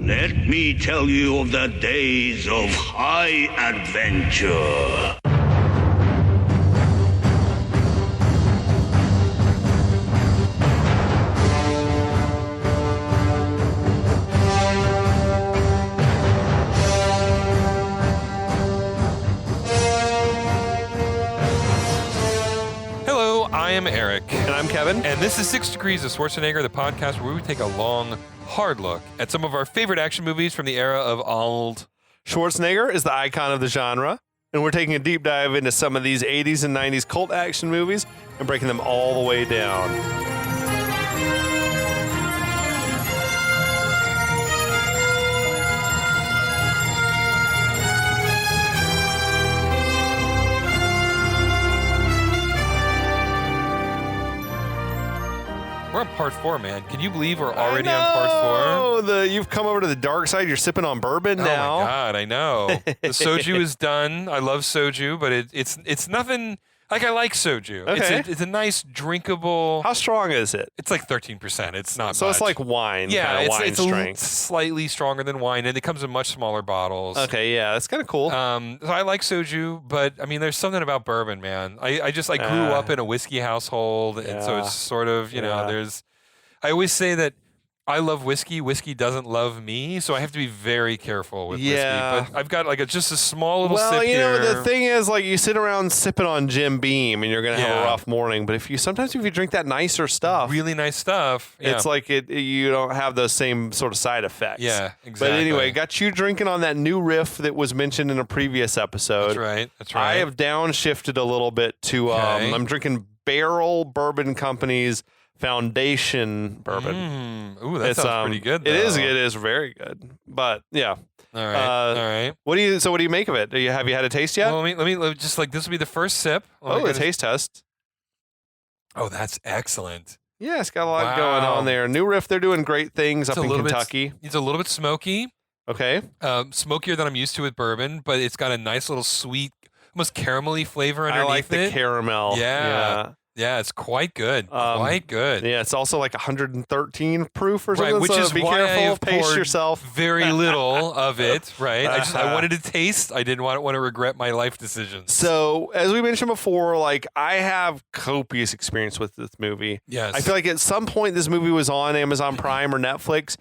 Let me tell you of the days of high adventure. Hello, I am Eric. And I'm Kevin. And this is 6 Degrees of Schwarzenegger, the podcast where we take a long, hard look at some of our favorite action movies from the era of Arnold. Schwarzenegger is the icon of the genre, and we're taking a deep dive into some of these 80s and 90s cult action movies and breaking them all the way down. We're on part 4, man. Can you believe we're already on part 4? You've come over to the dark side. You're sipping on bourbon now. Oh my God, I know. The soju is done. I love soju, but it's nothing. Like, I like soju. Okay. It's a nice drinkable. How strong is it? It's like 13%. It's not So much. it's like wine. Yeah, kind of wine it's strength. slightly stronger than wine, and it comes in much smaller bottles. Okay, yeah, that's kind of cool. So I like soju, but I mean, there's something about bourbon, man. I grew up in a whiskey household, and so it's sort of, I always say that I love whiskey. Whiskey doesn't love me, so I have to be very careful with whiskey. But I've got like just a small little sip here. The thing is, like, you sit around sipping on Jim Beam, and you're gonna have a rough morning. But if you drink that nicer stuff, really nice stuff, it's like you don't have those same sort of side effects. Yeah, exactly. But anyway, got you drinking on that new riff that was mentioned in a previous episode. That's right. I have downshifted a little bit to I'm drinking Barrel Bourbon Company's Foundation Bourbon. Ooh, that sounds pretty good, though. It is very good. But yeah. All right. What do you make of it? Have you had a taste yet? Well, let me just like, this will be the first sip. A taste test. Oh, that's excellent. Yeah, it's got a lot going on there. New Riff, they're doing great things up in Kentucky. It's a little bit smoky. Okay. Smokier than I'm used to with bourbon, but it's got a nice little sweet, almost caramelly flavor underneath it. I like the caramel. Yeah, it's quite good. Quite good. Yeah, it's also like 113 proof or something. Right, which so is be why careful, I've pace poured yourself. Very little of it. Right. I wanted to taste. I didn't want to regret my life decisions. So, as we mentioned before, like, I have copious experience with this movie. Yes. I feel like at some point this movie was on Amazon Prime or Netflix,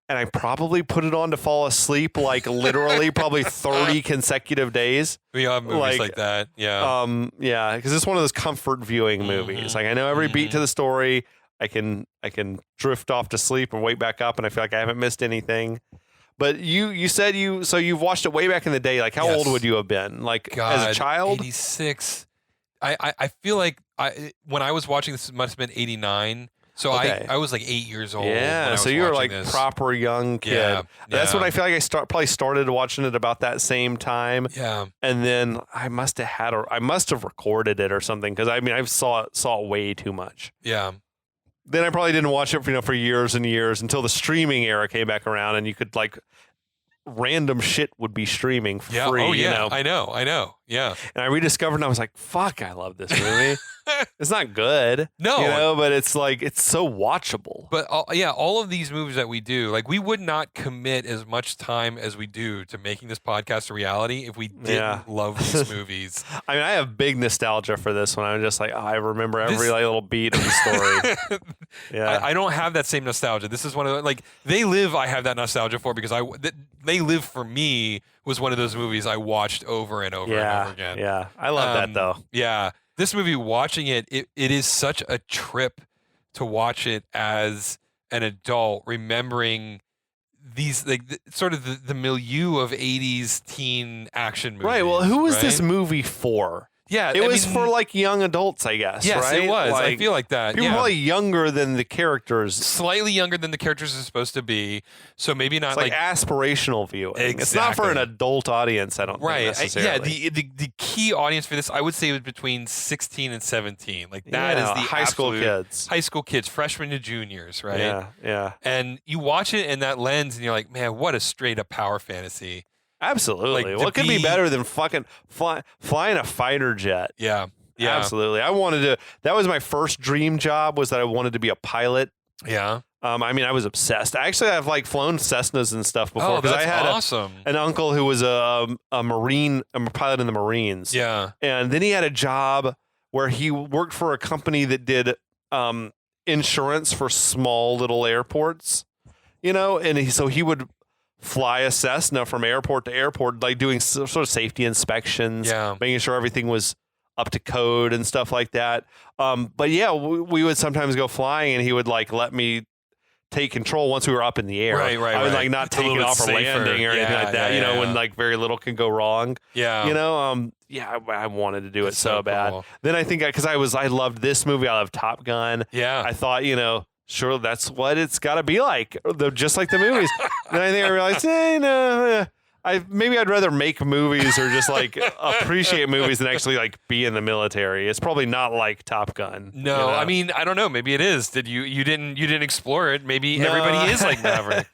and I probably put it on to fall asleep, like literally probably 30 consecutive days. We have movies like that. Yeah. Because it's one of those comfort viewing movies. Like, I know every beat to the story. I can drift off to sleep and wake back up, and I feel like I haven't missed anything. But you said you've watched it way back in the day. Like, how old would you have been? Like, as a child? 86. I feel like when I was watching this, it must have been 89. So I was like 8 years old. Yeah, so you were like proper young kid. Yeah, That's when I feel like I probably started watching it about that same time. Yeah, and then I must have recorded it or something, because I saw it way too much. Yeah. Then I probably didn't watch it for years and years until the streaming era came back around, and you could like random shit would be streaming for free. Oh yeah, I know. Yeah. And I rediscovered, and I was like, "Fuck, I love this movie." It's not good, but it's like, it's so watchable. But all of these movies that we do, like, we would not commit as much time as we do to making this podcast a reality if we didn't love these movies. I mean, I have big nostalgia for this one. I'm just like, I remember every little beat of the story. Yeah, I don't have that same nostalgia. This is one of the, like, They Live. I have that nostalgia for, because They Live for me was one of those movies I watched over and over and over again. Yeah, I love that though. Yeah. This movie, watching it is such a trip to watch it as an adult, remembering these, like, sort of the milieu of 80s teen action movies. Right. Well, who was this movie for? Yeah, it was for like young adults, I guess. Yes, right? It was. Like, I feel like that. People probably younger than the characters. Slightly younger than the characters are supposed to be. So maybe not, it's like aspirational viewing. Exactly. It's not for an adult audience, I don't think necessarily. Yeah, the key audience for this, I would say, was between 16 and 17. Like, that is the high school kids. High school kids, freshmen to juniors, right? Yeah. And you watch it in that lens, and you're like, man, what a straight up power fantasy. Absolutely. Like, what could be better than fucking flying a fighter jet? Yeah. Absolutely. That was my first dream job, was that I wanted to be a pilot. Yeah. I mean, I was obsessed. Actually, I've like flown Cessnas and stuff before because I had awesome. an uncle who was a Marine, a pilot in the Marines. Yeah. And then he had a job where he worked for a company that did insurance for small little airports, and so he would fly a Cessna from airport to airport, like doing sort of safety inspections, making sure everything was up to code and stuff like that. But yeah, we would sometimes go flying and he would like let me take control once we were up in the air. Right. I would like not take it off or landing or anything like that, when like very little can go wrong. Yeah. I wanted to do it so bad. Cool. Then I think because I loved this movie, I loved Top Gun. Yeah. I thought, sure, that's what it's got to be like, just like the movies. Then I think I realized, maybe I'd rather make movies or just like appreciate movies than actually like be in the military. It's probably not like Top Gun. No, I mean, I don't know. Maybe it is. Did you didn't explore it? Maybe everybody is like Maverick.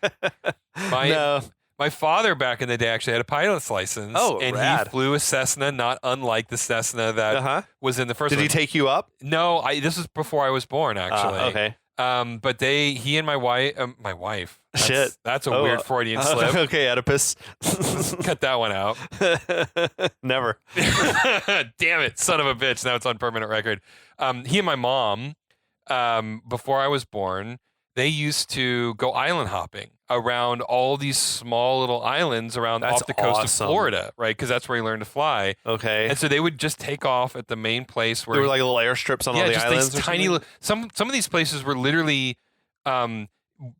My father back in the day actually had a pilot's license. Oh, and rad. he flew a Cessna, not unlike the Cessna that was in the first one. Did he take you up? No, this was before I was born, actually. Okay. But he and my wife. Shit. That's a weird Freudian slip. Okay, Oedipus. Cut that one out. Never. Damn it, son of a bitch. Now it's on permanent record. He and my mom, before I was born, they used to go island hopping around all these small little islands around off the coast of Florida, right? Because that's where he learned to fly. Okay. And so they would just take off at the main place where there were like little airstrips on all the islands. These tiny. Some of these places were literally,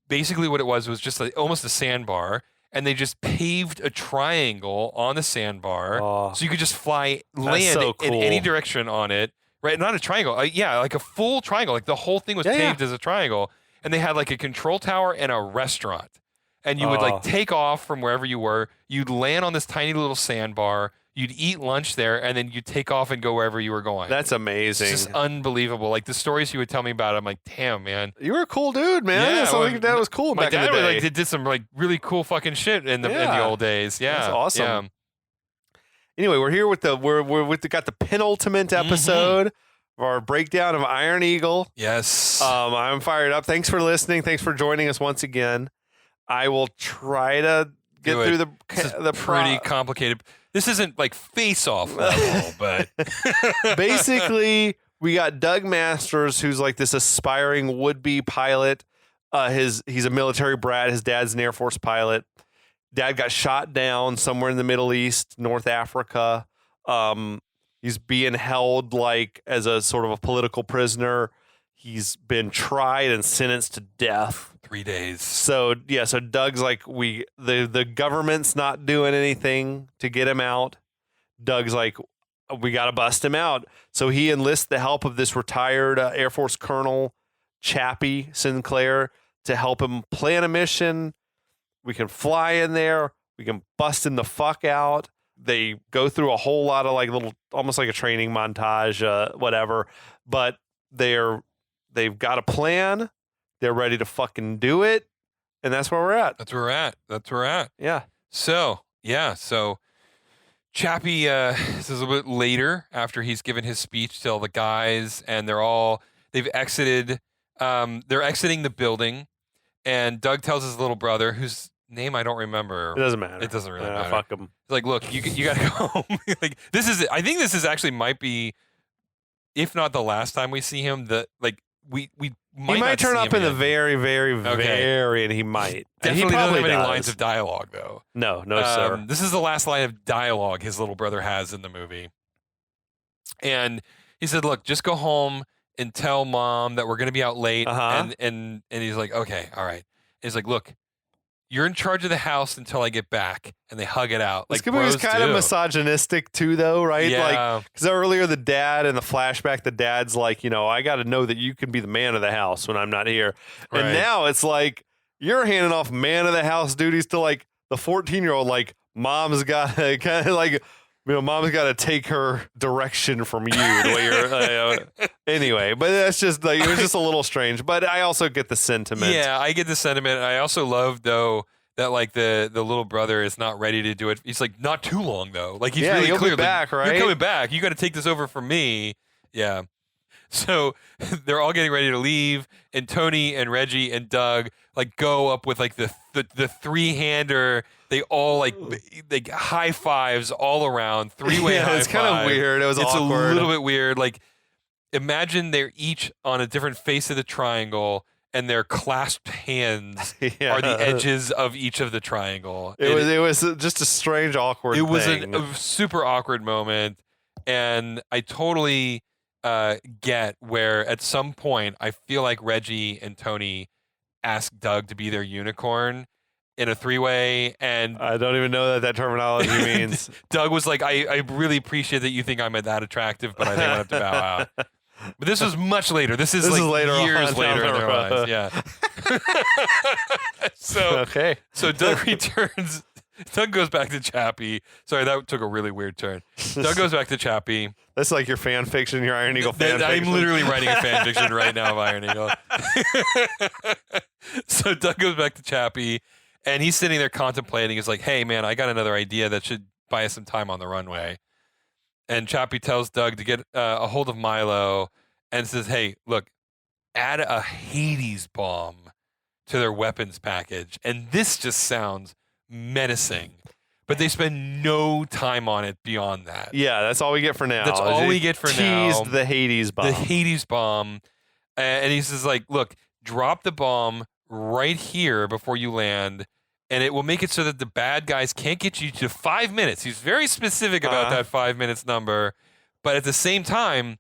basically what it was just like almost a sandbar, and they just paved a triangle on the sandbar, so you could just land in any direction on it. Right? Not a triangle. Like a full triangle. Like the whole thing was paved as a triangle. And they had like a control tower and a restaurant. And you would like take off from wherever you were. You'd land on this tiny little sandbar. You'd eat lunch there, and then you'd take off and go wherever you were going. That's amazing. It's just unbelievable. Like the stories he would tell me about it, I'm like, damn, man. You were a cool dude, man. Yeah, Something that was cool back in the day. My dad did some like really cool fucking shit in the old days. Yeah, that's awesome. Yeah. Anyway, we're here with got the penultimate episode of our breakdown of Iron Eagle. Yes. I'm fired up. Thanks for listening. Thanks for joining us once again. I will try to get through the pretty complicated. This isn't like face-off level, but basically we got Doug Masters, who's like this aspiring would-be pilot. He's a military brat. His dad's an Air Force pilot. Dad got shot down somewhere in the Middle East, North Africa. He's being held like as a sort of a political prisoner. He's been tried and sentenced to death. 3 days. So Doug's like, the government's not doing anything to get him out. Doug's like, we got to bust him out. So he enlists the help of this retired Air Force Colonel, Chappie Sinclair, to help him plan a mission. We can fly in there. We can bust him the fuck out. They go through a whole lot of like little, almost like a training montage, whatever. But they've got a plan. They're ready to fucking do it, and that's where we're at. That's where we're at. Yeah. So Chappie, this is a little bit later after he's given his speech to all the guys, and they've exited. They're exiting the building, and Doug tells his little brother, whose name I don't remember. It doesn't matter. It doesn't really matter. Fuck him. He's like, look, you got to go home. Like I think this is actually might be, if not the last time we see him. We might turn up in again. the very, very, very, and he might. Definitely he probably doesn't have any does. lines of dialogue, though. No, sir. This is the last line of dialogue his little brother has in the movie. And he said, look, just go home and tell mom that we're going to be out late. And he's like, okay, all right. He's like, look, you're in charge of the house until I get back. And they hug it out. This movie was kind of misogynistic too, though, right? Yeah. Like, because earlier the dad in the flashback, the dad's like, I got to know that you can be the man of the house when I'm not here. Right. And now it's like you're handing off man of the house duties to like the 14-year-old. Like, mom's got to kind of like, mom's got to take her direction from you. The way you're anyway, but that's just like, it was just a little strange. But I also get the sentiment. Yeah, I get the sentiment. I also love, though, that like the little brother is not ready to do it. He's like, not too long though. Like he's really he'll clear. Be back, like, right? You're coming back. You got to take this over from me. Yeah. So they're all getting ready to leave, and Tony and Reggie and Doug like go up with like the 3-hander. They all like high fives all around, 3-way high five. It's kind of weird. It was awkward. It's a little bit weird. Like imagine they're each on a different face of the triangle, and their clasped hands are the edges of each of the triangle. It was just a strange, awkward thing. It was a super awkward moment, and I totally get where at some point I feel like Reggie and Tony asked Doug to be their unicorn in a 3-way, and I don't even know that terminology means. Doug was like, I really appreciate that you think I'm that attractive, but I think I have to bow out. But this was much later. This is like later years later in their lives. Yeah. So Doug returns. Doug goes back to Chappie. Sorry, that took a really weird turn. Doug goes back to Chappie. That's like your fan fiction, your Iron Eagle fan fiction. I'm literally writing a fan fiction right now of Iron Eagle. So Doug goes back to Chappie, and he's sitting there contemplating. He's like, hey, man, I got another idea that should buy us some time on the runway. And Chappie tells Doug to get a hold of Milo and says, hey, look, add a Hades bomb to their weapons package. And this just sounds menacing. But they spend no time on it beyond that. Yeah, that's all we get for now. That's all we get for now. Teased the Hades bomb. The Hades bomb. And he says, like, look, drop the bomb right here before you land, and it will make it so that the bad guys can't get you to 5 minutes. He's very specific about that 5 minutes number, but at the same time,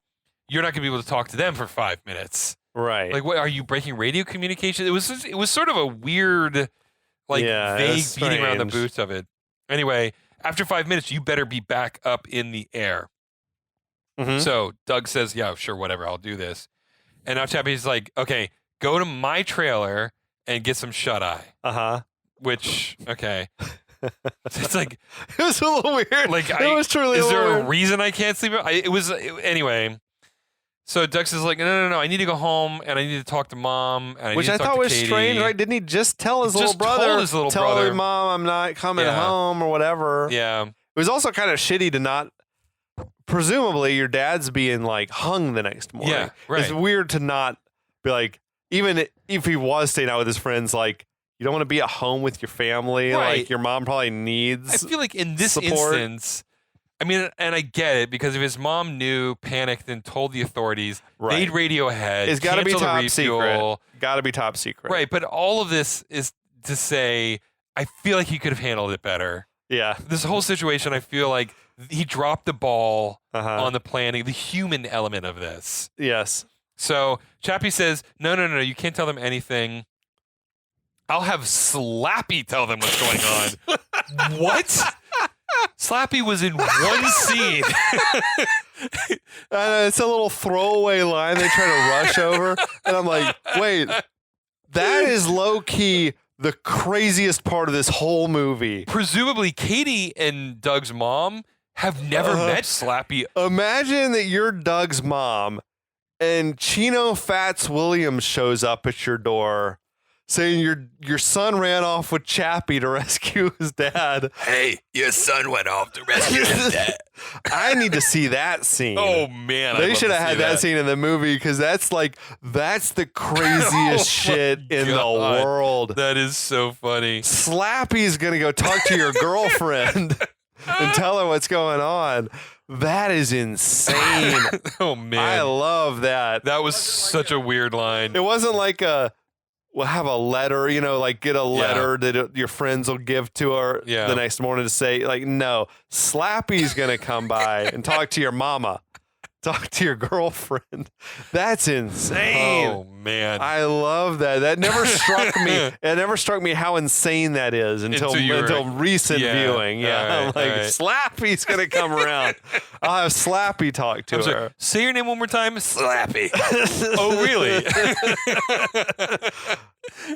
you're not going to be able to talk to them for 5 minutes. Right. Like, what, are you breaking radio communication? It was sort of a weird, like, vague beating around the bush of it. Anyway, after 5 minutes, you better be back up in the air. Mm-hmm. So Doug says, yeah, sure, whatever, I'll do this. And now Chappie's like, okay, go to my trailer and get some shut-eye. Uh-huh. Which, okay. It's like... It was a little weird. Like, it was truly is there weird. a reason I can't sleep? Anyway. So Doug says, like, no, I need to go home, and I need to talk to Mom, and Which I thought was Katie. strange, right? Didn't he just tell his little brother? Told his little brother. Tell Mom I'm not coming home or whatever. Yeah. It was also kind of shitty to not... Presumably, your dad's being, like, hung the next morning. Yeah, right. It's weird to not be like... Even if he was staying out with his friends, like, you don't want to be at home with your family. Right. Like, your mom probably needs I feel like in this support. instance, I mean, and I get it, because if his mom knew, panicked, and told the authorities, they'd radio ahead. It's got to be cancel the top refuel. secret. Got to be top secret. Right, but all of this is to say, I feel like he could have handled it better. Yeah. This whole situation, I feel like he dropped the ball on the planning, the human element of this. Yes. So Chappie says, no, you can't tell them anything. I'll have Slappy tell them what's going on. What? Slappy was in one scene. It's a little throwaway line they try to rush over. And I'm like, wait, that is low-key the craziest part of this whole movie. Presumably, Katie and Doug's mom have never met Slappy. Imagine that you're Doug's mom and Chino Fats Williams shows up at your door saying your son ran off with Chappie to rescue his dad. Hey, your son went off to rescue his dad. I need to see that scene. Oh, man. They should have had that scene in the movie, because that's the craziest shit in the world. That is so funny. Slappy's going to go talk to your girlfriend and tell her what's going on. That is insane. Oh, man. I love that. That was such a weird line. It wasn't like we'll have a letter, like get a letter that your friends will give to her the next morning to say, like, no, Slappy's going to come by and talk to your mama. Talk to your girlfriend. That's insane. Oh, man. I love that. That never struck me. It never struck me how insane that is until recent viewing. Yeah. I'm like, Slappy's going to come around. I'll have Slappy talk to her. Sorry, say your name one more time. Slappy. Oh, really?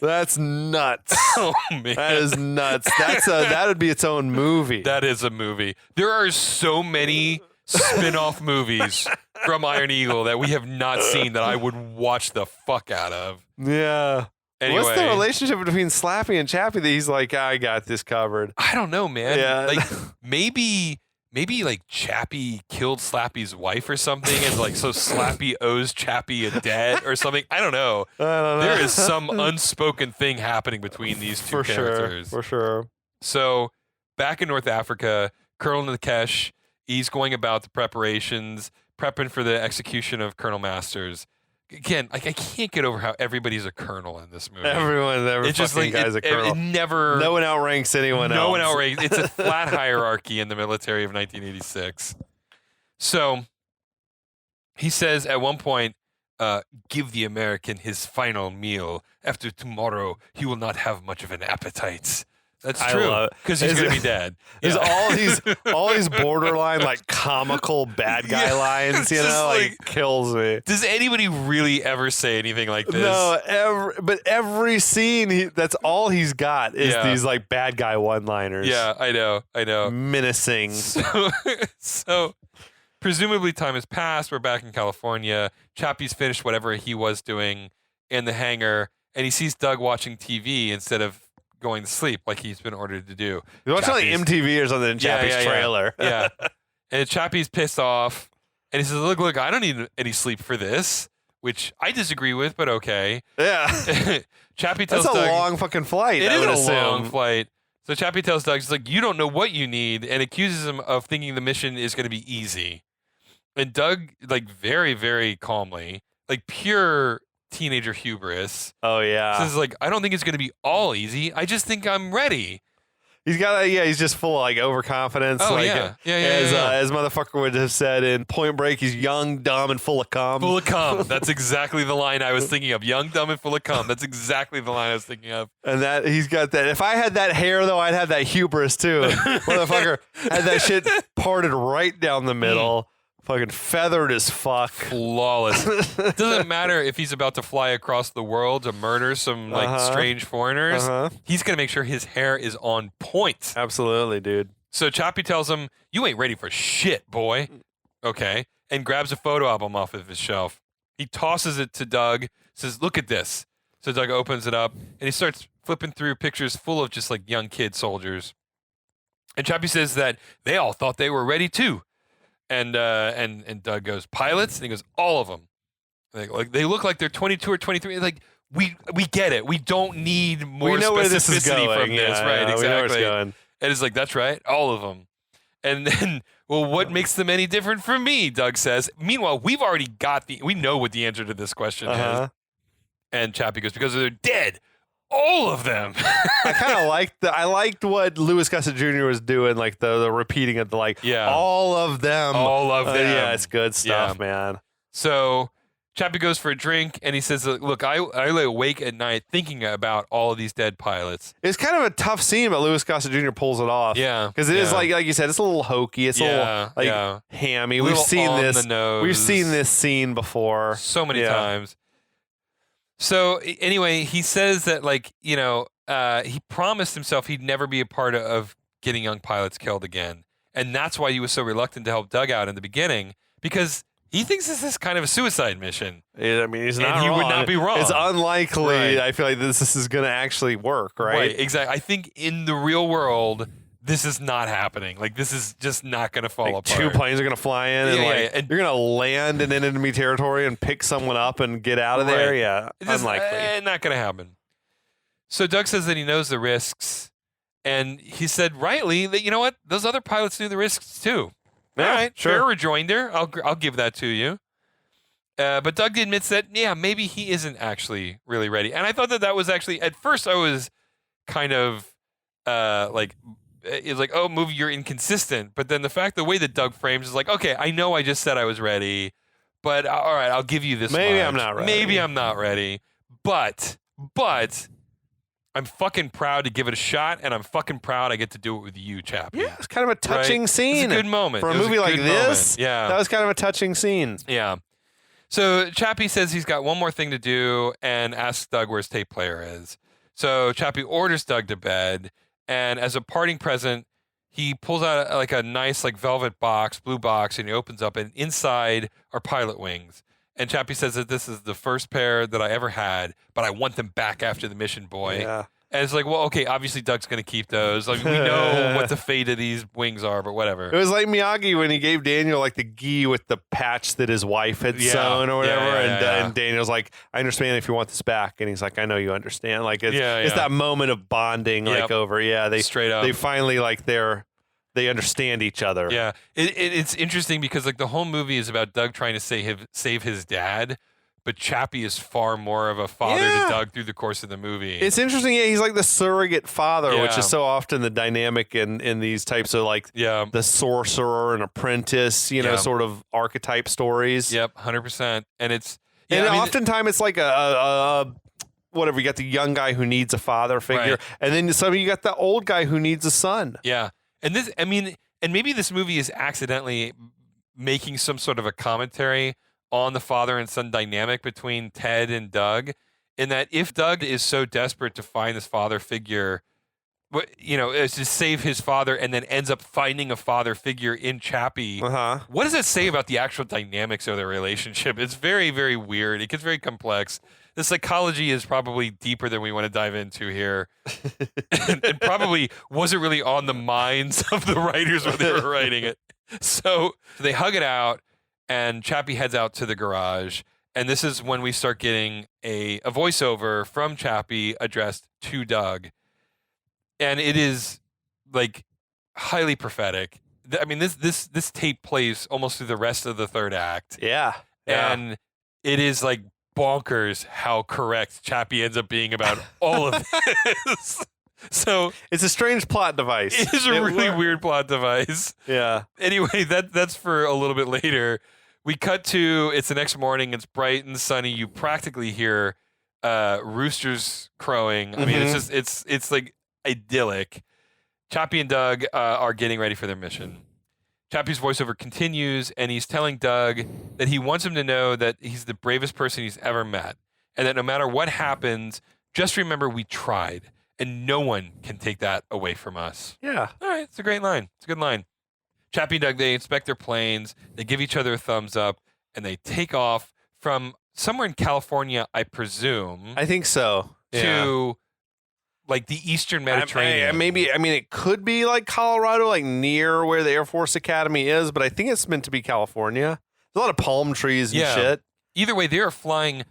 That's nuts. Oh, man. That is nuts. That would be its own movie. That is a movie. There are so many spin-off movies from Iron Eagle that we have not seen that I would watch the fuck out of. Yeah. Anyway, what's the relationship between Slappy and Chappie that he's like, I got this covered? I don't know, man. Yeah. Like maybe maybe like Chappie killed Slappy's wife or something, and like so Slappy owes Chappie a debt or something. I don't know. I don't know. There is some unspoken thing happening between these two characters. For sure. So back in North Africa, Colonel Nikesh, he's going about the preparations, prepping for the execution of Colonel Masters. Again, like I can't get over how everybody's a colonel in this movie. Every It's just fucking like guy's a colonel. It never. No one outranks anyone else. No one outranks. It's a flat hierarchy in the military of 1986. So he says at one point, give the American his final meal. After tomorrow, he will not have much of an appetite. That's true, because he's going to be dead. There's all these borderline like comical bad guy lines, you know, like kills me. Does anybody really ever say anything like this? No, but every scene, that's all he's got is these like bad guy one-liners. Yeah, I know. Menacing. So presumably time has passed. We're back in California. Chappie's finished whatever he was doing in the hangar, and he sees Doug watching TV instead of going to sleep like he's been ordered to do. He's watching like MTV or something in Chappie's trailer. Yeah. And Chappie's pissed off, and he says, look, I don't need any sleep for this, which I disagree with, but okay. Yeah. Chappie tells That's a Doug, long fucking flight. It is a long flight. So Chappie tells Doug, he's like, you don't know what you need, and accuses him of thinking the mission is going to be easy. And Doug, like, very, very calmly, like pure teenager hubris. Oh, yeah. Says, like, I don't think it's going to be all easy. I just think I'm ready. He's got, he's just full of, like, overconfidence. Oh, like, as motherfucker would have said in Point Break, he's young, dumb, and full of cum. Full of cum. That's exactly the line I was thinking of. Young, dumb, and full of cum. That's exactly the line I was thinking of. And that he's got that. If I had that hair, though, I'd have that hubris, too. Motherfucker had that shit parted right down the middle. Fucking feathered as fuck. Flawless. Doesn't matter if he's about to fly across the world to murder some like strange foreigners. He's going to make sure his hair is on point. Absolutely, dude. So Chappie tells him, you ain't ready for shit, boy. Okay. And grabs a photo album off of his shelf. He tosses it to Doug, says, look at this. So Doug opens it up, and he starts flipping through pictures full of just like young kid soldiers. And Chappie says that they all thought they were ready too. And Doug goes, pilots? And he goes, all of them. Like they look like they're 22 or 23. Like we get it. We don't need more specificity from this, right? Exactly. We know where it's going. And it's like, that's right, all of them. And then, well, what makes them any different from me? Doug says. Meanwhile, we know what the answer to this question is. And Chappie goes, because they're dead. All of them. I kind of liked what Louis Gossett Jr. was doing, like the repeating of the all of them. All of them. Yeah, it's good stuff, man. So Chappie goes for a drink, and he says, look, I lay awake at night thinking about all of these dead pilots. It's kind of a tough scene, but Louis Gossett Jr. pulls it off. Yeah. Because it is like you said, it's a little hokey. It's a little hammy. We've seen this. We've seen this scene before. So many times. So anyway, he says that he promised himself he'd never be a part of getting young pilots killed again. And that's why he was so reluctant to help Doug out in the beginning, because he thinks this is kind of a suicide mission. I mean, he's not and he wrong. would not be wrong. It's unlikely. Right. I feel like this is going to actually work, right? Right, exactly. I think in the real world, this is not happening. Like, this is just not going to fall apart. Two planes are going to fly in and you're going to land in enemy territory and pick someone up and get out of there. Yeah, it's unlikely. Not going to happen. So Doug says that he knows the risks, and he said rightly that, you know what, those other pilots knew the risks too. Yeah, all right, sure. Fair rejoinder. I'll give that to you. But Doug admits that, maybe he isn't actually really ready. And I thought that was actually, at first I was kind of it's like, oh, movie, you're inconsistent. But then the way that Doug frames is like, okay, I know I just said I was ready, but all right, I'll give you this Maybe much. I'm not ready. Maybe I'm not ready. But I'm fucking proud to give it a shot, and I'm fucking proud I get to do it with you, Chappie. Yeah, it's kind of a touching scene. It's a good moment. For a movie like this, yeah, that was kind of a touching scene. Yeah. So Chappie says he's got one more thing to do and asks Doug where his tape player is. So Chappie orders Doug to bed, and as a parting present, he pulls out like a nice velvet box, blue box, and he opens up, and inside are pilot wings. And Chappie says that this is the first pair that I ever had, but I want them back after the mission, boy. Yeah. And it's like, well, okay, obviously Doug's going to keep those. Like, we know what the fate of these wings are, but whatever. It was like Miyagi when he gave Daniel like the gi with the patch that his wife had sewn or whatever, and Daniel's like, I understand if you want this back, and he's like, I know you understand. Like it's that moment of bonding, like over they straight up. They finally like they understand each other. Yeah, it's interesting because like the whole movie is about Doug trying to save his dad. But Chappie is far more of a father to Doug through the course of the movie. It's interesting. Yeah, he's like the surrogate father, which is so often the dynamic in these types of like the sorcerer and apprentice, you know, sort of archetype stories. Yep, 100%. And it's oftentimes it's like a whatever. You got the young guy who needs a father figure, and then you got the old guy who needs a son. Yeah, and maybe this movie is accidentally making some sort of a commentary on the father and son dynamic between Ted and Doug, in that if Doug is so desperate to find this father figure, you know, is to save his father and then ends up finding a father figure in Chappie, what does that say about the actual dynamics of their relationship? It's very, very weird. It gets very complex. The psychology is probably deeper than we want to dive into here. and probably wasn't really on the minds of the writers when they were writing it. So they hug it out. And Chappie heads out to the garage, and this is when we start getting a voiceover from Chappie addressed to Doug, and it is like highly prophetic. I mean, this tape plays almost through the rest of the third act. Yeah. And it is like bonkers how correct Chappie ends up being about all of this. So it's a strange plot device. It is a really weird plot device. Yeah. Anyway, that's for a little bit later. We cut to, it's the next morning. It's bright and sunny. You practically hear roosters crowing. I mean, it's like idyllic. Chappie and Doug are getting ready for their mission. Chappie's voiceover continues, and he's telling Doug that he wants him to know that he's the bravest person he's ever met, and that no matter what happens, just remember we tried, and no one can take that away from us. Yeah. All right, it's a great line. It's a good line. Chappie and Doug, they inspect their planes, they give each other a thumbs up, and they take off from somewhere in California, I presume. I think so. To like the Eastern Mediterranean. It could be like Colorado, like near where the Air Force Academy is, but I think it's meant to be California. There's a lot of palm trees and shit. Either way, they are flying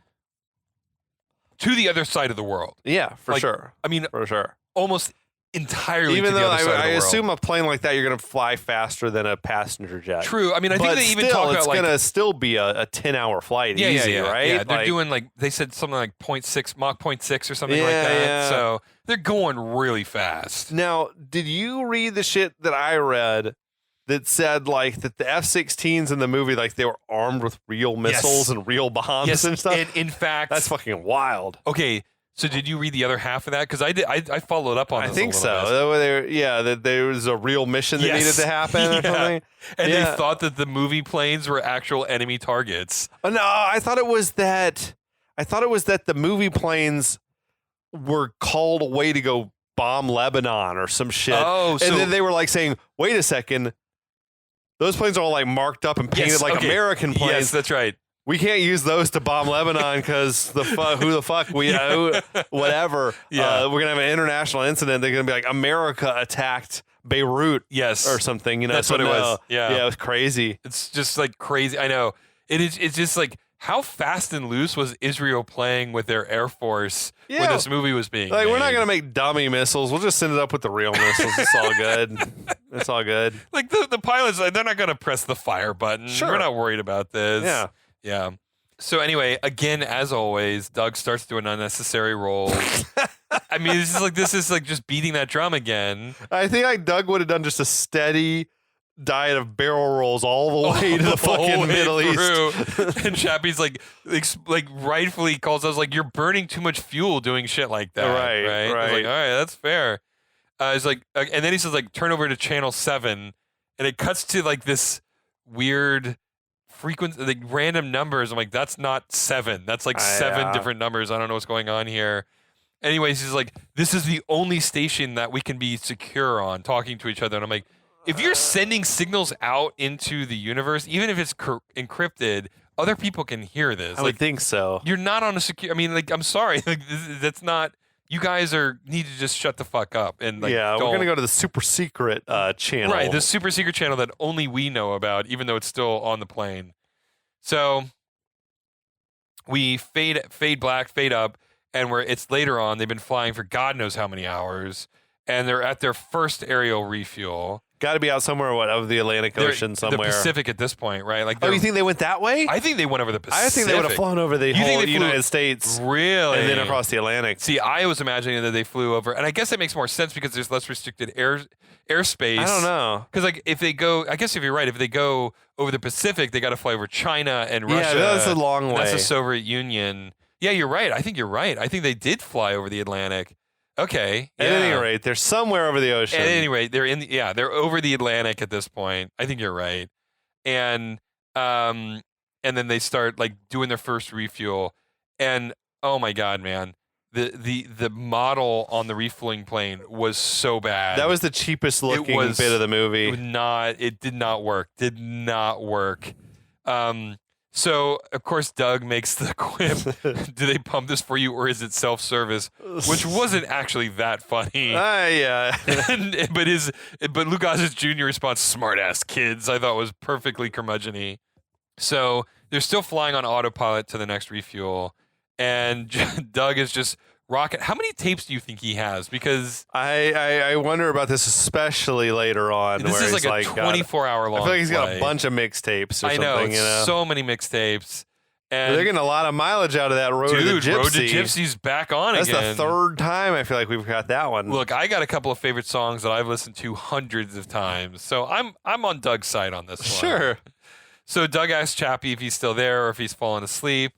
to the other side of the world. Yeah, for sure. I mean, for sure. Almost entirely even to the though other side of the world. I assume a plane like that, you're going to fly faster than a passenger jet. True. I mean, I think they even talk about it's going to still be a 10-hour flight easy, right? Yeah, they're doing they said something like Mach 0.6 or something like that. Yeah. So they're going really fast. Now, did you read the shit that I read that said like that the F-16s in the movie, like they were armed with real missiles and real bombs and stuff? And in fact, that's fucking wild. Okay. So did you read the other half of that? Because I did. I followed up on this. I think so. That there was a real mission that needed to happen or something. And they thought that the movie planes were actual enemy targets. Oh, no, I thought it was that the movie planes were called away to go bomb Lebanon or some shit. Oh, and then they were like saying, "Wait a second, those planes are all like marked up and painted like American planes." Yes, that's right. We can't use those to bomb Lebanon because who the fuck whatever. Yeah. We're gonna have an international incident. They're gonna be like America attacked Beirut, or something. You know, that's what it was. Yeah, it was crazy. It's just like crazy. I know it is. It's just like how fast and loose was Israel playing with their Air Force when this movie was being made? We're not gonna make dummy missiles. We'll just send it up with the real missiles. It's all good. It's all good. Like the pilots, they're not gonna press the fire button. Sure. We're not worried about this. Yeah. Yeah. So anyway, again, as always, Doug starts doing unnecessary rolls. I mean, this is like just beating that drum again. I think like Doug would have done just a steady diet of barrel rolls all the way to the fucking Middle East. And Chappie's like rightfully calls us like, you're burning too much fuel doing shit like that. Right. I was like, all right, that's fair. It's like, and then he says like, turn over to channel 7, and it cuts to like this weird frequency, like random numbers. I'm like, that's not 7. That's like 7 different numbers. I don't know what's going on here. Anyways, he's like, this is the only station that we can be secure on, talking to each other. And I'm like, if you're sending signals out into the universe, even if it's encrypted, other people can hear this. I would think so. You're not on a secure. I mean, like, I'm sorry, like that's not. you guys need to just shut the fuck up and like yeah, we're don't. gonna go to the super secret channel. Right, the super secret channel that only we know about, even though it's still on the plane. So we fade black, fade up, and it's later on. They've been flying for God knows how many hours, and they're at their first aerial refuel. Got to be out somewhere of the Atlantic Ocean somewhere. The Pacific at this point, right? Like, oh, you think they went that way? I think they went over the Pacific. I think they would have flown over the whole United States. Really? And then across the Atlantic. See, I was imagining that they flew over, and I guess that makes more sense because there's less restricted airspace. I don't know. Because like if they go, I guess if you're right, if they go over the Pacific, they got to fly over China and Russia. Yeah, that's a long way. That's the Soviet Union. Yeah, you're right. I think you're right. I think they did fly over the Atlantic. Okay. At any rate, they're somewhere over the ocean. At any rate, they're over the Atlantic at this point. I think you're right. And then they start like doing their first refuel. And oh my God, man. The model on the refueling plane was so bad. That was the cheapest looking bit of the movie. It did not work. Did not work. So, of course, Doug makes the quip, do they pump this for you or is it self-service? Which wasn't actually that funny. Yeah. But Luke Gossett Jr. response, smart-ass kids, I thought was perfectly curmudgeon-y. So, they're still flying on autopilot to the next refuel, and Doug is just rocking. How many tapes do you think he has? Because I wonder about this, especially later on. This is like a 24-hour long. I feel like he's got a bunch of mixtapes or something. I know, you so many mixtapes. And they're getting a lot of mileage out of that Road to the Gypsy. Road to Gypsy's back on That's again. That's the third time I feel like we've got that one. Look, I got a couple of favorite songs that I've listened to hundreds of times, so I'm on Doug's side on this one. Sure. So Doug asks Chappie if he's still there or if he's fallen asleep.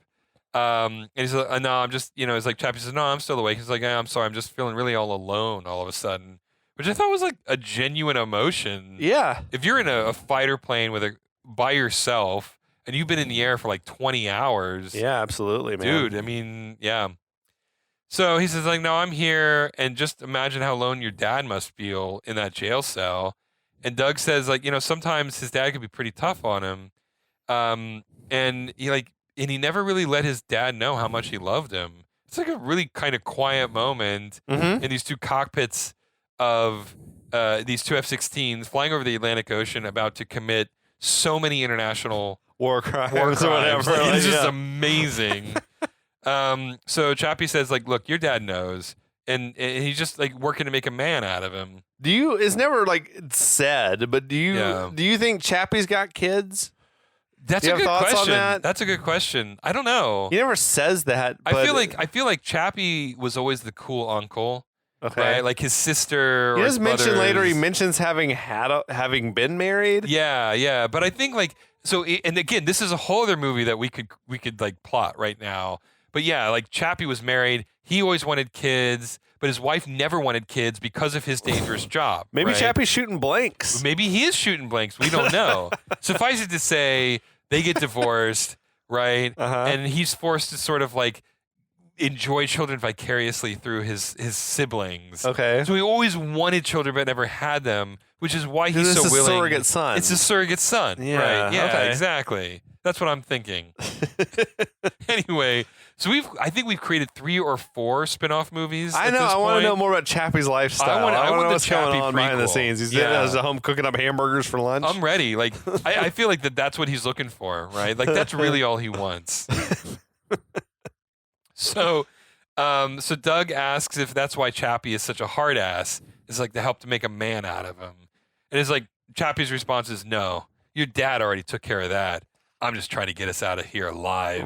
And he's like, no, I'm just, it's like Chappie says, no, I'm still awake. He's like, I'm sorry, I'm just feeling really all alone all of a sudden, which I thought was like a genuine emotion. Yeah. If you're in a fighter plane by yourself and you've been in the air for like 20 hours. Yeah, absolutely, man. Dude, I mean, yeah. So he says like, no, I'm here. And just imagine how alone your dad must feel in that jail cell. And Doug says like, sometimes his dad could be pretty tough on him. And he never really let his dad know how much he loved him. It's like a really kind of quiet moment in these two cockpits of these two F-16s flying over the Atlantic Ocean about to commit so many international war crimes or whatever. It's just amazing. So Chappie says, like, look, your dad knows. And he's just like working to make a man out of him. It's never like said, but do you think Chappie's got kids? That's a good question. That's a good question. I don't know. He never says that. I feel like Chappie was always the cool uncle. Okay. Right? Like his sister. He or does his mention later. He brothers. mentions having been married. Yeah. But I think like so. And again, this is a whole other movie that we could like plot right now. But yeah, like Chappie was married. He always wanted kids, but his wife never wanted kids because of his dangerous job. Maybe right? Chappie's shooting blanks. Maybe he is shooting blanks. We don't know. Suffice it to say, they get divorced, right? And he's forced to sort of like enjoy children vicariously through his siblings. Okay. So he always wanted children but never had them, which is why he's so willing. It's a surrogate son. It's a surrogate son. Yeah, right. Yeah, okay. Exactly. That's what I'm thinking. Anyway, so I think we've created 3 or 4 spin-off movies. I know. I want to know more about Chappie's lifestyle. I want to know what's going on behind the scenes. He's at home cooking up hamburgers for lunch. I'm ready. Like I feel like that's what he's looking for, right? Like that's really all he wants. So Doug asks if that's why Chappie is such a hard ass. It's like to help to make a man out of him. And it's like Chappie's response is no. Your dad already took care of that. I'm just trying to get us out of here alive.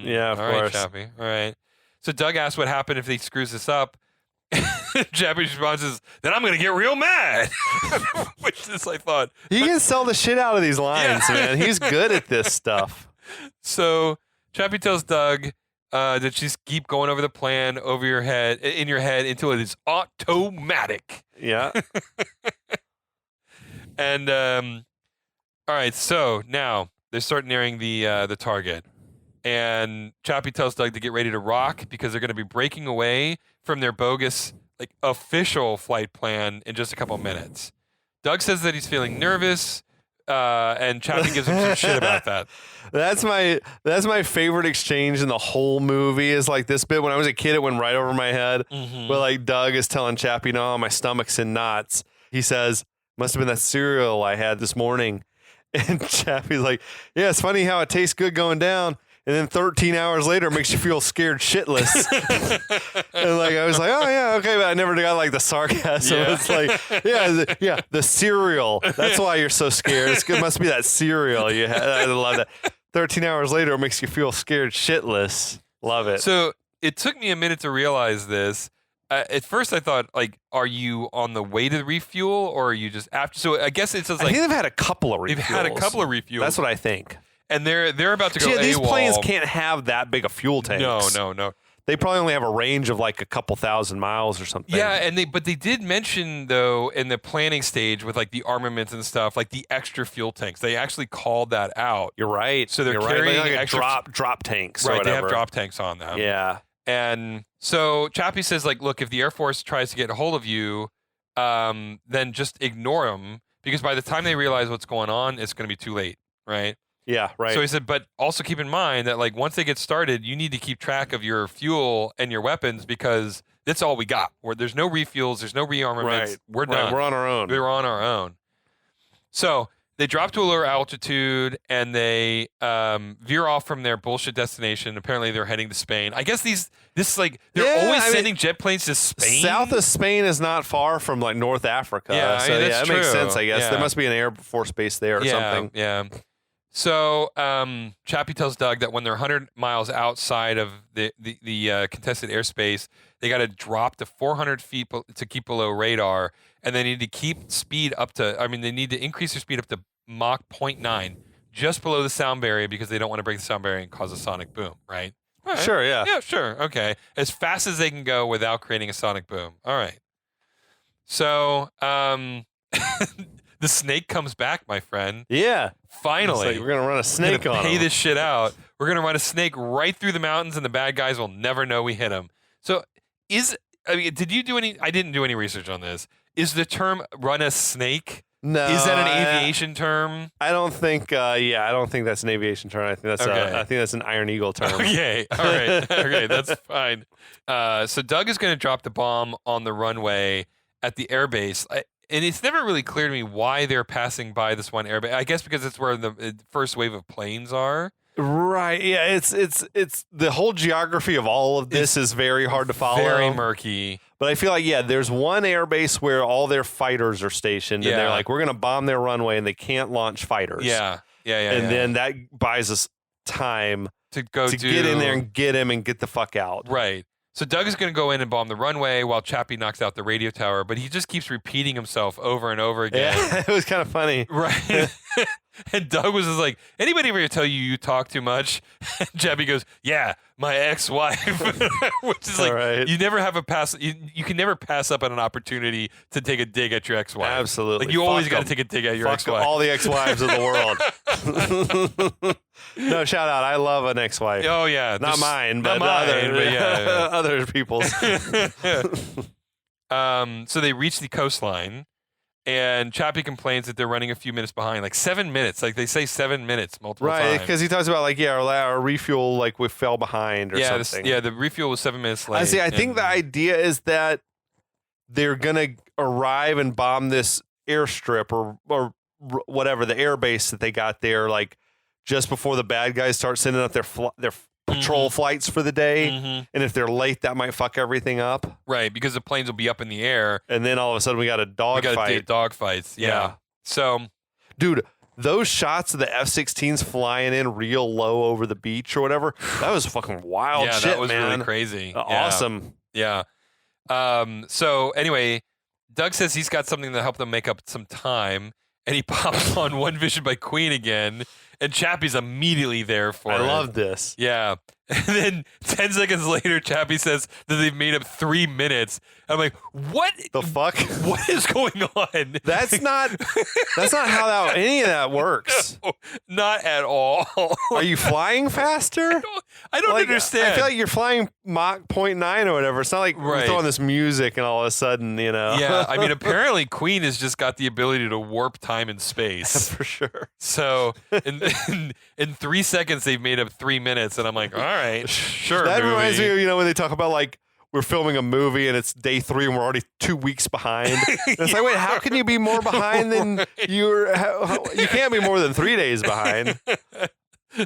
Yeah, of All course. right, Chappie. All right. So Doug asks what happened if he screws this up. Chappie's response is, then I'm going to get real mad. Which is, I thought. He can sell the shit out of these lines, man. He's good at this stuff. So Chappie tells Doug that she's keep going over the plan in your head until it is automatic. Yeah. And all right, so now they start nearing the target, and Chappie tells Doug to get ready to rock because they're going to be breaking away from their bogus like official flight plan in just a couple minutes. Doug says that he's feeling nervous, and Chappie gives him some shit about that. That's my favorite exchange in the whole movie is like this bit. When I was a kid, it went right over my head. But like Doug is telling Chappie, no, my stomach's in knots. He says, must have been that cereal I had this morning. And Chappie's like, yeah, it's funny how it tastes good going down. And then 13 hours later, it makes you feel scared shitless. And like I was like, oh yeah, okay, but I never got like the sarcasm. Yeah. It's like, the cereal. That's why you're so scared. It must be that cereal you had. I love that. 13 hours later, it makes you feel scared shitless. Love it. So it took me a minute to realize this. At first, I thought, like, are you on the way to refuel, or are you just after? So I guess it's just like I think they've had a couple of refuels. they've had a couple of refuels. That's what I think. And they're about to go Yeah, these AWOL. planes can't have that big of fuel tanks. No. They probably only have a range of like a couple thousand miles or something. Yeah, but they did mention though in the planning stage with like the armaments and stuff, like the extra fuel tanks. They actually called that out. You're right. So they're You're carrying right. Like extra drop tanks. Or right, they whatever. have drop tanks on them. Yeah. And so Chappie says, like, look, if the Air Force tries to get a hold of you, then just ignore them, because by the time they realize what's going on, it's going to be too late, right? Yeah, right. So he said, but also keep in mind that, like, once they get started, you need to keep track of your fuel and your weapons, because that's all we got. There's no refuels, there's no rearmaments. Right. We're done. We're on our own. We're on our own. So they drop to a lower altitude and they veer off from their bullshit destination. Apparently, they're heading to Spain. I guess this is like they're always sending jet planes to Spain. South of Spain is not far from like North Africa. Yeah, so that's that makes true. sense. I guess Yeah. there must be an Air Force base there or something. Yeah. So Chappie tells Doug that when they're 100 miles outside of the contested airspace, they got to drop to 400 feet to keep below radar, and they need to keep speed up to. I mean, they need to increase their speed up to Mach 0.9, just below the sound barrier, because they don't want to break the sound barrier and cause a sonic boom. Right? All right. Sure. Yeah. Yeah. Sure. Okay. As fast as they can go without creating a sonic boom. All right. So the snake comes back, my friend. Yeah. Finally, It's like, we're gonna run a snake on pay them. this shit out. We're gonna run a snake right through the mountains, and the bad guys will never know we hit them. So, did you do any? I didn't do any research on this. Is the term "run a snake"? No. Is that an aviation term? I don't think. I don't think that's an aviation term. I think that's Okay. I think that's an Iron Eagle term. Okay, all right, okay, that's fine. So Doug is gonna drop the bomb on the runway at the airbase. And it's never really clear to me why they're passing by this one airbase. I guess because it's where the first wave of planes are. Right. Yeah. It's the whole geography of all of this is very hard to follow. Very murky. But I feel like, there's one airbase where all their fighters are stationed, and they're like, we're going to bomb their runway, and they can't launch fighters. Yeah. And then that buys us time to get in there and get him and get the fuck out. Right. So Doug is going to go in and bomb the runway while Chappie knocks out the radio tower, but he just keeps repeating himself over and over again. Yeah, it was kind of funny. Right. And Doug was just like, anybody ever talk you talk too much? And Chappie goes, yeah, my ex-wife. Which is like, Right. you never have you can never pass up on an opportunity to take a dig at your ex-wife. Absolutely. Like, you always got to 'em. take a dig at your Fuck ex-wife. all the ex-wives of the world. No, shout out. I love an ex-wife. Oh, yeah. Not Just- mine, but not mine, other, but yeah. other people's. So they reach the coastline, and Chappie complains that they're running a few minutes behind, like 7 minutes. Like they say 7 minutes multiple Right, times. because he talks about like, our refuel, like we fell behind or something. the refuel was 7 minutes late. I see. I think the idea is that they're gonna arrive and bomb this airstrip or whatever, the air base that they got there, like just before the bad guys start sending out their patrol flights for the day. Mhm. And if they're late, that might fuck everything up. Right, because the planes will be up in the air. And then all of a sudden we got a We dog got to do fight. dog fights. Yeah. So Dude, those shots of the F-16s flying in real low over the beach or whatever, that was fucking wild yeah, shit, that was man. really crazy. Yeah. Awesome. Yeah. So anyway, Doug says he's got something to help them make up some time, and he pops on One Vision by Queen again, and Chappie's immediately there for it. I love this. Yeah. And then 10 seconds later, Chappie says that they've made up 3 minutes. I'm like, what The fuck? What is going on? That's not how any of that works. No, not at all. Are you flying faster? I don't understand. I feel like you're flying Mach 0.9 or whatever. It's not like we're Right. throwing this music and all of a sudden, Yeah, I mean, apparently Queen has just got the ability to warp time and space. For sure. So in 3 seconds, they've made up 3 minutes, and I'm like, all right, sure. That reminds me movie. of, when they talk about like we're filming a movie and it's day 3 and we're already 2 weeks behind. And it's like, wait, how can you be more behind than you can't be more than 3 days behind.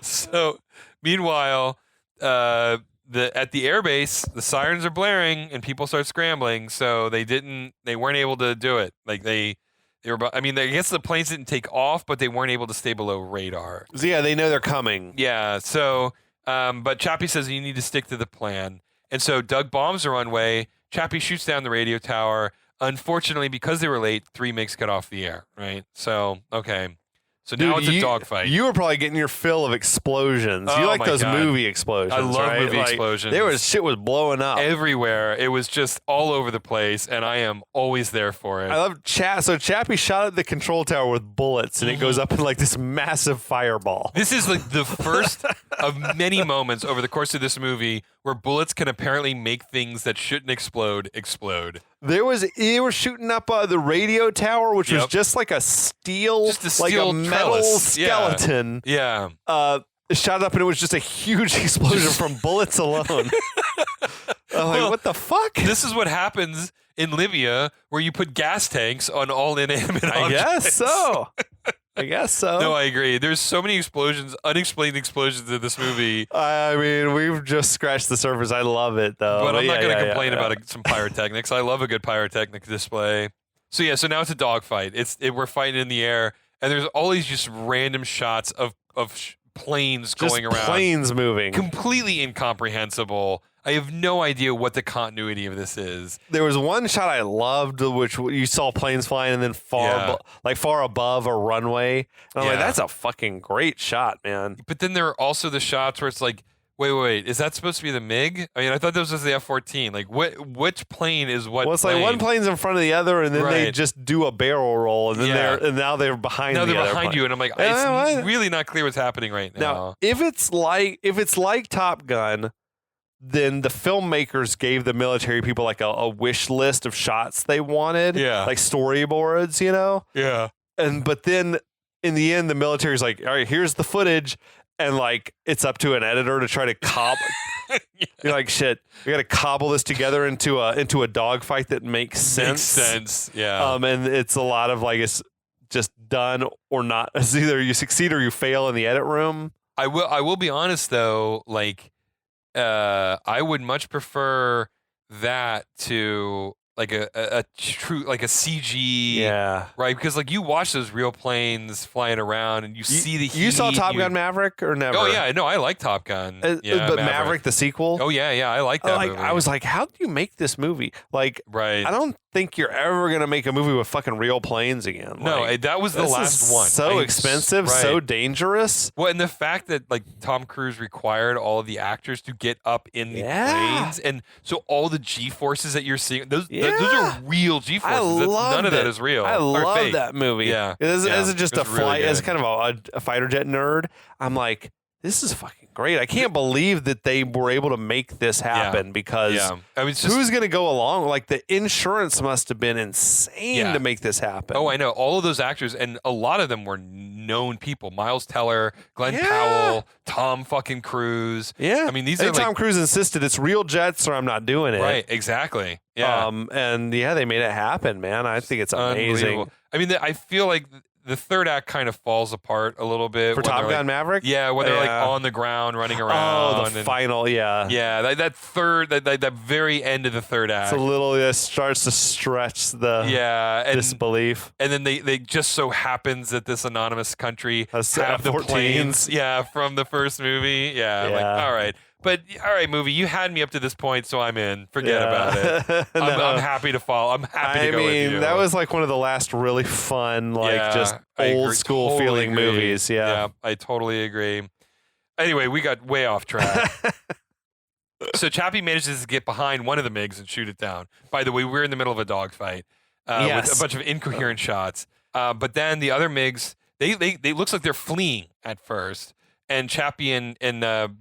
So, meanwhile, at the airbase, the sirens are blaring and people start scrambling. So they weren't able to do it. Like they were. I mean, I guess the planes didn't take off, but they weren't able to stay below radar. So yeah, they know they're coming. Yeah. So, but Chappie says you need to stick to the plan, and so Doug bombs the runway. Chappie shoots down the radio tower. Unfortunately, because they were late, 3 MiGs cut off the air. Right. So okay. So now it's a dogfight. You were probably getting your fill of explosions. You Oh like my those God. movie explosions. I love right? movie Like, explosions. Shit was blowing up. Everywhere. It was just all over the place, and I am always there for it. I love So Chappie shot at the control tower with bullets, and it goes up in like this massive fireball. This is like the first of many moments over the course of this movie where bullets can apparently make things that shouldn't explode. They were shooting up the radio tower, which was Yep. just like a steel, Just a like steel a metal trellis. Yeah. skeleton. Yeah. Shot up, and it was just a huge explosion from bullets alone. I'm like, Well, what the fuck? This is what happens in Libya where you put gas tanks on all inanimate objects. I guess so. No, I agree. There's so many explosions, unexplained explosions in this movie. I mean, we've just scratched the surface. I love it, though. But I'm not going to complain yeah. about some pyrotechnics. I love a good pyrotechnic display. So yeah, so now it's a dogfight. We're fighting in the air, and there's all these just random shots of planes Just going around. planes moving. Completely incomprehensible. I have no idea what the continuity of this is. There was one shot I loved, which you saw planes flying, and then far above a runway. And I'm like, Yeah. that's a fucking great shot, man. But then there are also the shots where it's like, wait, is that supposed to be the MiG? I mean, I thought this was the F-14. Like, which plane is what? Well, it's plane? like one plane's in front of the other, and then they Right. just do a barrel roll, and then now they're behind. Now the they're other behind plane. you, and I'm like, Yeah, it's what? really not clear what's happening right now. Now, if it's like Top Gun, then the filmmakers gave the military people like a wish list of shots they wanted, Yeah. like storyboards, Yeah. But then in the end, the military's like, all right, here's the footage, and like it's up to an editor to try to cobble. You're like, shit, we got to cobble this together into a dogfight that makes sense. Makes sense. Yeah. And it's a lot of like it's just done or not. It's either you succeed or you fail in the edit room. I will be honest though, like I would much prefer that to like a true like a CG, Yeah. right? Because like you watch those real planes flying around and you see the heat. You saw Top Gun Maverick or never? Oh yeah, no, I like Top Gun. Yeah, but Maverick the sequel. Oh yeah, I like that movie. I was like, how do you make this movie? Like, right. I don't think you're ever gonna make a movie with fucking real planes again. No, Like, that was the this last is one. So expensive, right. so dangerous. Well, and the fact that like Tom Cruise required all of the actors to get up in the planes, and so all the G forces that you're seeing, those are real G forces. None of that is real. I or love fake. that movie. Yeah. As just It a was really flight, as good. kind of a fighter jet nerd, I'm like, this is fucking great. I can't believe that they were able to make this happen because Yeah, I mean, it's just, who's going to go along? Like the insurance must have been insane to make this happen. Oh, I know. All of those actors, and a lot of them were known people. Miles Teller, Glenn Yeah. Powell, Tom fucking Cruise. Yeah. I mean, these And are like, Tom Cruise insisted it's real jets or I'm not doing it. right, exactly. Yeah. And yeah, they made it happen, man. I think it's amazing. Unbelievable. I mean, I feel like the third act kind of falls apart a little bit. For when Top they're, Gun like, Maverick? Yeah, when they're like Yeah. on the ground running around. Oh, the final, yeah. Yeah, that third, that very end of the third act. It's a little, it starts to stretch the yeah, and disbelief. and then they just so happens that this anonymous country Has have the F-14s. planes, yeah, from the first movie. Yeah, I'm like, Yeah. all right. But all right, movie, you had me up to this point, so I'm in. Forget about it. No. I'm happy to follow. I'm happy to I go with mean, you. that was like one of the last really fun, like Yeah, just I old agree. school Totally feeling agree. movies. Yeah. I totally agree. Anyway, we got way off track. So Chappie manages to get behind one of the MiGs and shoot it down. By the way, we're in the middle of a dogfight with a bunch of incoherent shots. But then the other MiGs, they looks like they're fleeing at first, and Chappie and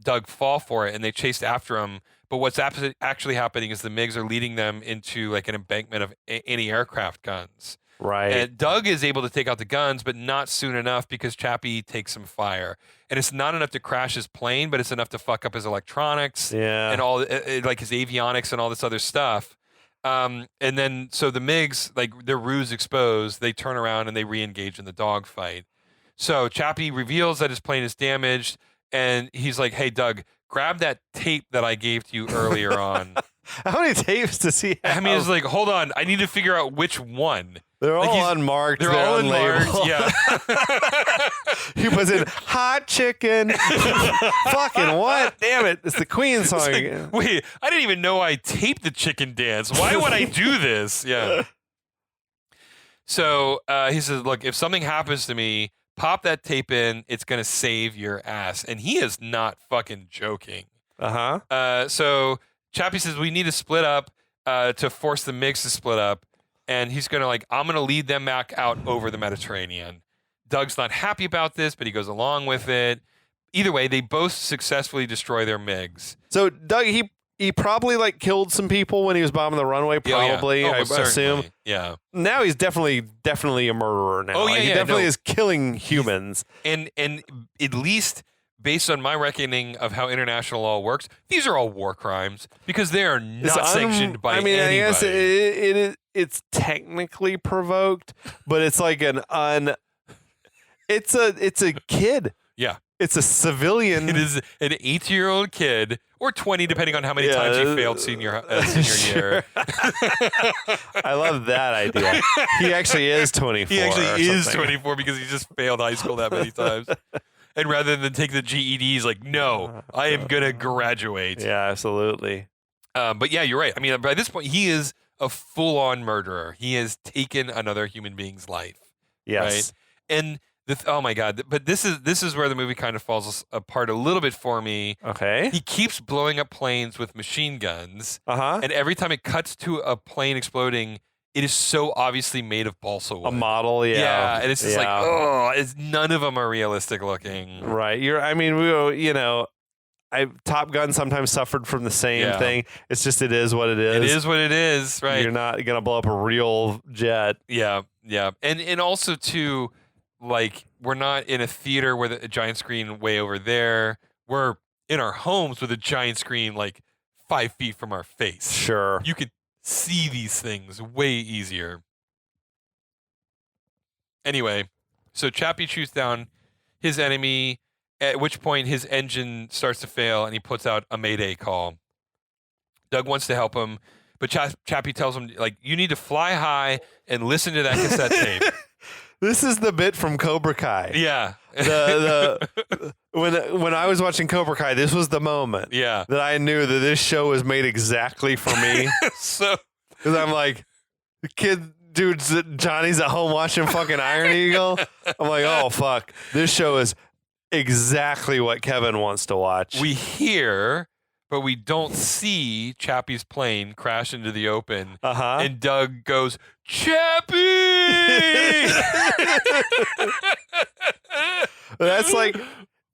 Doug fall for it, and they chase after him. But what's actually happening is the MiGs are leading them into like an embankment of anti-aircraft guns. Right. And Doug is able to take out the guns, but not soon enough because Chappie takes some fire. And it's not enough to crash his plane, but it's enough to fuck up his electronics and all, like his avionics and all this other stuff. And then, so the MiGs, like their ruse exposed, they turn around and they re-engage in the dogfight. So Chappie reveals that his plane is damaged, and he's like, "Hey, Doug, grab that tape that I gave to you earlier on." How many tapes does he have? I mean, it's like, hold on, I need to figure out which one. They're like all unmarked. They're all unlabeled. unmarked. Yeah. He puts in hot chicken. Fucking what? Damn it. It's the Queen song Like, again. wait, I didn't even know I taped the chicken dance. Why would I do this? Yeah. So he says, look, if something happens to me, pop that tape in. It's going to save your ass. And he is not fucking joking. Uh-huh. So Chappie says, we need to split up to force the MiGs to split up. And he's going to I'm going to lead them back out over the Mediterranean. Doug's not happy about this, but he goes along with it. Either way, they both successfully destroy their MiGs. So Doug, he probably killed some people when he was bombing the runway. Probably, Oh, I assume. certainly. Yeah. Now he's definitely a murderer. Now. Oh, yeah, he yeah, definitely no. is killing humans. And at least based on my reckoning of how international law works, these are all war crimes because they are not sanctioned by anybody. I guess it's technically provoked, but it's like it's a kid. Yeah. It's a civilian. It is an 18-year-old kid, or 20, depending on how many times you failed senior year. I love that idea. He actually is 24. He actually is 24 because he just failed high school that many times. And rather than take the GED, he's like, no, I am going to graduate. Yeah, absolutely. But yeah, you're right. I mean, by this point, he is a full-on murderer. He has taken another human being's life. Yes. Right? And oh my God! But this is where the movie kind of falls apart a little bit for me. Okay. He keeps blowing up planes with machine guns. Uh-huh. And every time it cuts to a plane exploding, it is so obviously made of balsa wood. A model, yeah. Yeah, and it's just none of them are realistic looking. Right. Top Gun sometimes suffered from the same thing. It's just it is what it is. It is what it is, right? You're not gonna blow up a real jet. Yeah, yeah, and also too, we're not in a theater with a giant screen way over there. We're in our homes with a giant screen 5 feet from our face. Sure. You could see these things way easier. Anyway, so Chappie shoots down his enemy, at which point his engine starts to fail and he puts out a mayday call. Doug wants to help him, but Chappie tells him, you need to fly high and listen to that cassette tape. This is the bit from Cobra Kai. Yeah. When I was watching Cobra Kai, this was the moment that I knew that this show was made exactly for me. So, because I'm like, the kid, Johnny's at home watching fucking Iron Eagle. I'm like, oh fuck, this show is exactly what Kevin wants to watch. We hear, but we don't see Chappie's plane crash into the open. Uh-huh. And Doug goes, Chappie! That's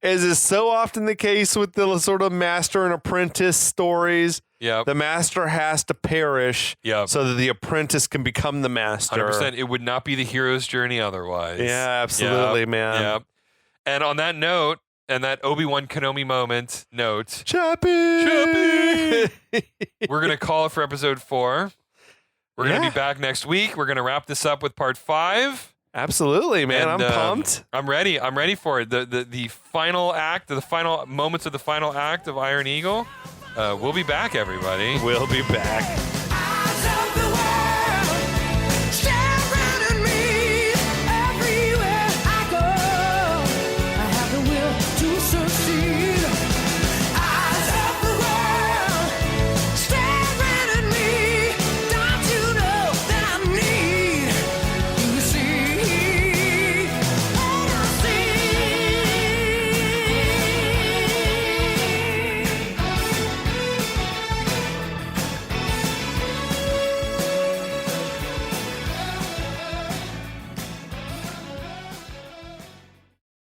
as is so often the case with the sort of master and apprentice stories. Yep. The master has to perish so that the apprentice can become the master. 100%. It would not be the hero's journey otherwe're Yeah, absolutely, man. Yep. And on that note, and that Obi-Wan Kenobi moment note, Chappie! we're going to call it for episode 4. We're going to be back next week. We're going to wrap this up with part 5. Absolutely, man. And, I'm pumped. I'm ready. I'm ready for it. The final act, the final moments of the final act of Iron Eagle. We'll be back, everybody. We'll be back.